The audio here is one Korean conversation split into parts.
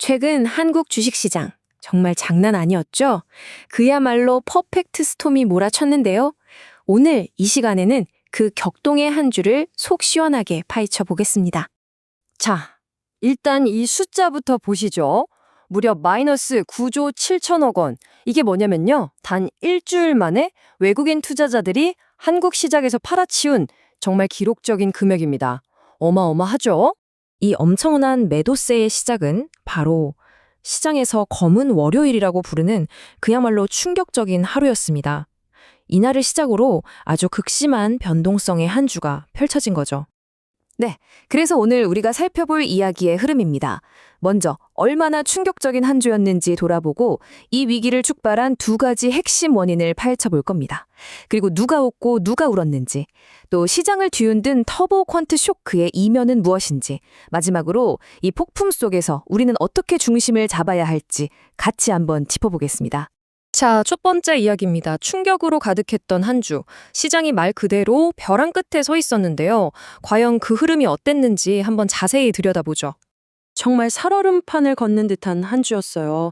최근 한국 주식시장 정말 장난 아니었죠? 그야말로 퍼펙트 스톰이 몰아쳤는데요. 오늘 이 시간에는 그 격동의 한 주를 속 시원하게 파헤쳐 보겠습니다. 자, 일단 이 숫자부터 보시죠. 무려 마이너스 9조 7천억 원. 이게 뭐냐면요. 단 일주일 만에 외국인 투자자들이 한국 시장에서 팔아치운 정말 기록적인 금액입니다. 어마어마하죠? 이 엄청난 매도세의 시작은 바로 시장에서 검은 월요일이라고 부르는 그야말로 충격적인 하루였습니다. 이날을 시작으로 아주 극심한 변동성의 한 주가 펼쳐진 거죠. 그래서 오늘 우리가 살펴볼 이야기의 흐름입니다. 먼저 얼마나 충격적인 한 주였는지 돌아보고 이 위기를 촉발한 두 가지 핵심 원인을 파헤쳐 볼 겁니다. 그리고 누가 웃고 누가 울었는지, 또 시장을 뒤흔든 터보 퀀트 쇼크의 이면은 무엇인지, 마지막으로 이 폭풍 속에서 우리는 어떻게 중심을 잡아야 할지 같이 한번 짚어보겠습니다. 자, 첫 번째 이야기입니다. 충격으로 가득했던 한 주. 시장이 말 그대로 벼랑 끝에 서 있었는데요. 과연 그 흐름이 어땠는지 한번 자세히 들여다보죠. 정말 살얼음판을 걷는 듯한 한 주였어요.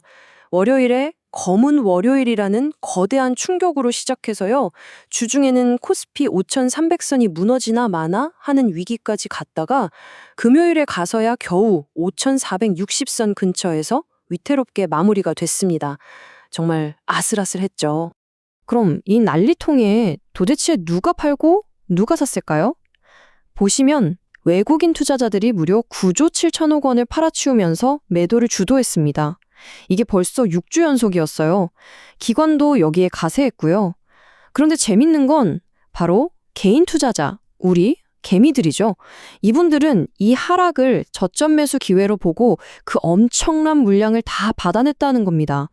월요일에 검은 월요일이라는 거대한 충격으로 시작해서요. 주중에는 코스피 5,300선이 무너지나 마나 하는 위기까지 갔다가 금요일에 가서야 겨우 5,460선 근처에서 위태롭게 마무리가 됐습니다. 정말 아슬아슬했죠. 그럼 이 난리통에 도대체 누가 팔고 누가 샀을까요? 보시면 외국인 투자자들이 무려 9조 7천억 원을 팔아치우면서 매도를 주도했습니다. 이게 벌써 6주 연속이었어요. 기관도 여기에 가세했고요. 그런데 재밌는 건 바로 개인 투자자, 우리 개미들이죠. 이분들은 이 하락을 저점 매수 기회로 보고 그 엄청난 물량을 다 받아냈다는 겁니다.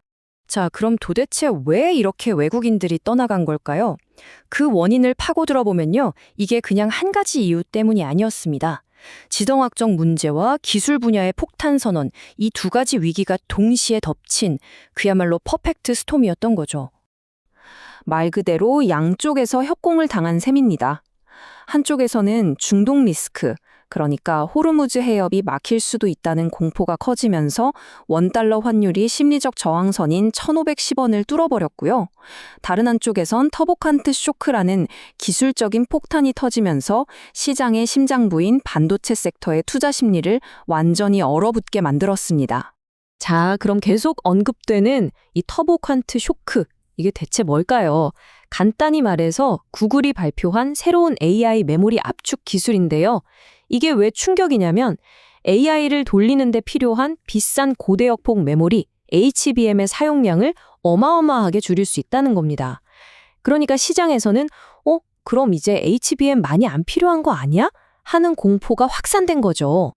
자, 그럼 도대체 왜 이렇게 외국인들이 떠나간 걸까요? 그 원인을 파고들어 보면요. 이게 그냥 한 가지 이유 때문이 아니었습니다. 지정학적 문제와 기술 분야의 폭탄 선언, 이 두 가지 위기가 동시에 덮친 그야말로 퍼펙트 스톰이었던 거죠. 말 그대로 양쪽에서 협공을 당한 셈입니다. 한쪽에서는 중동 리스크, 그러니까 호르무즈 해협이 막힐 수도 있다는 공포가 커지면서 원달러 환율이 심리적 저항선인 1,510원을 뚫어버렸고요. 다른 한쪽에선 터보칸트 쇼크라는 기술적인 폭탄이 터지면서 시장의 심장부인 반도체 섹터의 투자 심리를 완전히 얼어붙게 만들었습니다. 자, 그럼 계속 언급되는 이 터보칸트 쇼크, 이게 대체 뭘까요? 간단히 말해서 구글이 발표한 새로운 AI 메모리 압축 기술인데요. 이게 왜 충격이냐면 AI를 돌리는 데 필요한 비싼 고대역폭 메모리 HBM의 사용량을 어마어마하게 줄일 수 있다는 겁니다. 그러니까 시장에서는 그럼 이제 HBM 많이 안 필요한 거 아니야? 하는 공포가 확산된 거죠.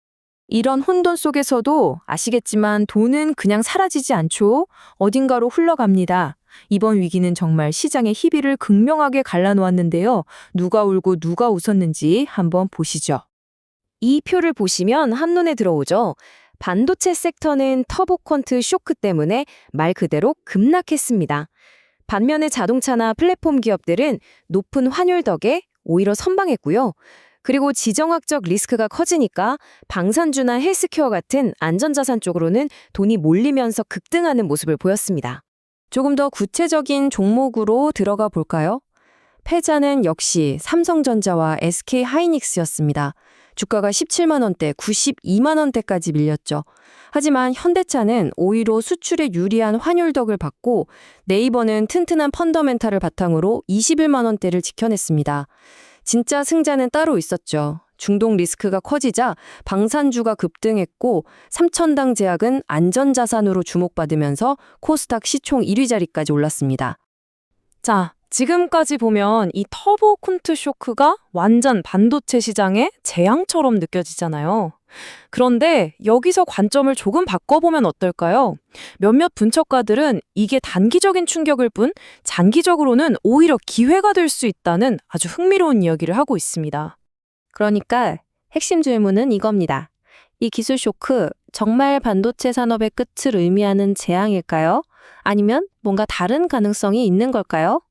이런 혼돈 속에서도 아시겠지만 돈은 그냥 사라지지 않죠. 어딘가로 흘러갑니다. 이번 위기는 정말 시장의 희비를 극명하게 갈라놓았는데요. 누가 울고 누가 웃었는지 한번 보시죠. 이 표를 보시면 한눈에 들어오죠. 반도체 섹터는 터보 퀀트 쇼크 때문에 말 그대로 급락했습니다. 반면에 자동차나 플랫폼 기업들은 높은 환율 덕에 오히려 선방했고요. 그리고 지정학적 리스크가 커지니까 방산주나 헬스케어 같은 안전자산 쪽으로는 돈이 몰리면서 급등하는 모습을 보였습니다. 조금 더 구체적인 종목으로 들어가 볼까요? 패자는 역시 삼성전자와 SK하이닉스였습니다. 주가가 17만 원대, 92만 원대까지 밀렸죠. 하지만 현대차는 오히려 수출에 유리한 환율 덕을 받고 네이버는 튼튼한 펀더멘탈을 바탕으로 21만 원대를 지켜냈습니다. 진짜 승자는 따로 있었죠. 중동 리스크가 커지자 방산주가 급등했고 삼천당 제약은 안전자산으로 주목받으면서 코스닥 시총 1위 자리까지 올랐습니다. 자, 지금까지 보면 이 터보 쿤트 쇼크가 완전 반도체 시장의 재앙처럼 느껴지잖아요. 그런데 여기서 관점을 조금 바꿔보면 어떨까요? 몇몇 분석가들은 이게 단기적인 충격일 뿐 장기적으로는 오히려 기회가 될 수 있다는 아주 흥미로운 이야기를 하고 있습니다. 그러니까 핵심 질문은 이겁니다. 이 기술 쇼크 정말 반도체 산업의 끝을 의미하는 재앙일까요? 아니면 뭔가 다른 가능성이 있는 걸까요?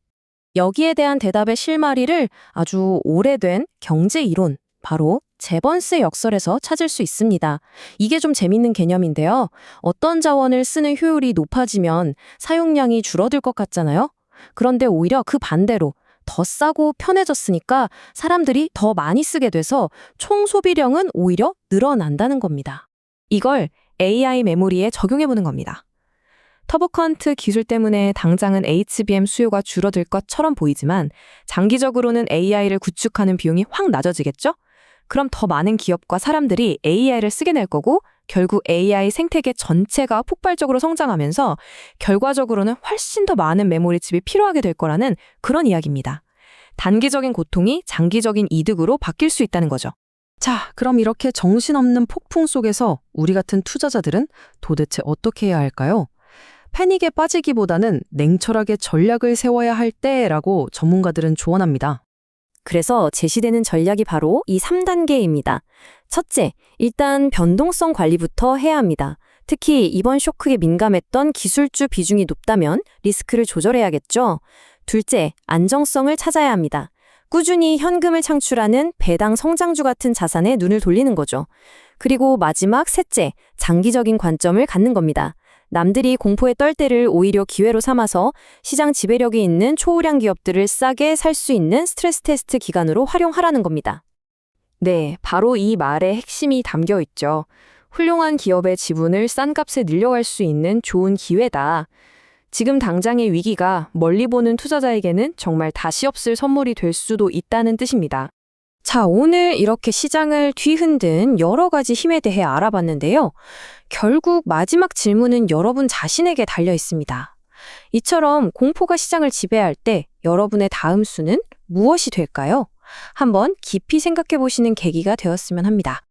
여기에 대한 대답의 실마리를 아주 오래된 경제 이론, 바로 재번세 역설에서 찾을 수 있습니다. 이게 좀 재밌는 개념인데요. 어떤 자원을 쓰는 효율이 높아지면 사용량이 줄어들 것 같잖아요. 그런데 오히려 그 반대로 더 싸고 편해졌으니까 사람들이 더 많이 쓰게 돼서 총 소비량은 오히려 늘어난다는 겁니다. 이걸 AI 메모리에 적용해보는 겁니다. 터보컨트 기술 때문에 당장은 HBM 수요가 줄어들 것처럼 보이지만 장기적으로는 AI를 구축하는 비용이 확 낮아지겠죠? 그럼 더 많은 기업과 사람들이 AI를 쓰게 될 거고 결국 AI 생태계 전체가 폭발적으로 성장하면서 결과적으로는 훨씬 더 많은 메모리 칩이 필요하게 될 거라는 그런 이야기입니다. 단기적인 고통이 장기적인 이득으로 바뀔 수 있다는 거죠. 자, 그럼 이렇게 정신없는 폭풍 속에서 우리 같은 투자자들은 도대체 어떻게 해야 할까요? 패닉에 빠지기보다는 냉철하게 전략을 세워야 할 때라고 전문가들은 조언합니다. 그래서 제시되는 전략이 바로 이 3단계입니다. 첫째, 일단 변동성 관리부터 해야 합니다. 특히 이번 쇼크에 민감했던 기술주 비중이 높다면 리스크를 조절해야겠죠. 둘째, 안정성을 찾아야 합니다. 꾸준히 현금을 창출하는 배당 성장주 같은 자산에 눈을 돌리는 거죠. 그리고 마지막 셋째, 장기적인 관점을 갖는 겁니다. 남들이 공포에 떨 때를 오히려 기회로 삼아서 시장 지배력이 있는 초우량 기업들을 싸게 살 수 있는 스트레스 테스트 기간으로 활용하라는 겁니다. 네, 바로 이 말의 핵심이 담겨 있죠. 훌륭한 기업의 지분을 싼 값에 늘려갈 수 있는 좋은 기회다. 지금 당장의 위기가 멀리 보는 투자자에게는 정말 다시 없을 선물이 될 수도 있다는 뜻입니다. 자, 오늘 이렇게 시장을 뒤흔든 여러 가지 힘에 대해 알아봤는데요. 결국 마지막 질문은 여러분 자신에게 달려 있습니다. 이처럼 공포가 시장을 지배할 때 여러분의 다음 수는 무엇이 될까요? 한번 깊이 생각해 보시는 계기가 되었으면 합니다.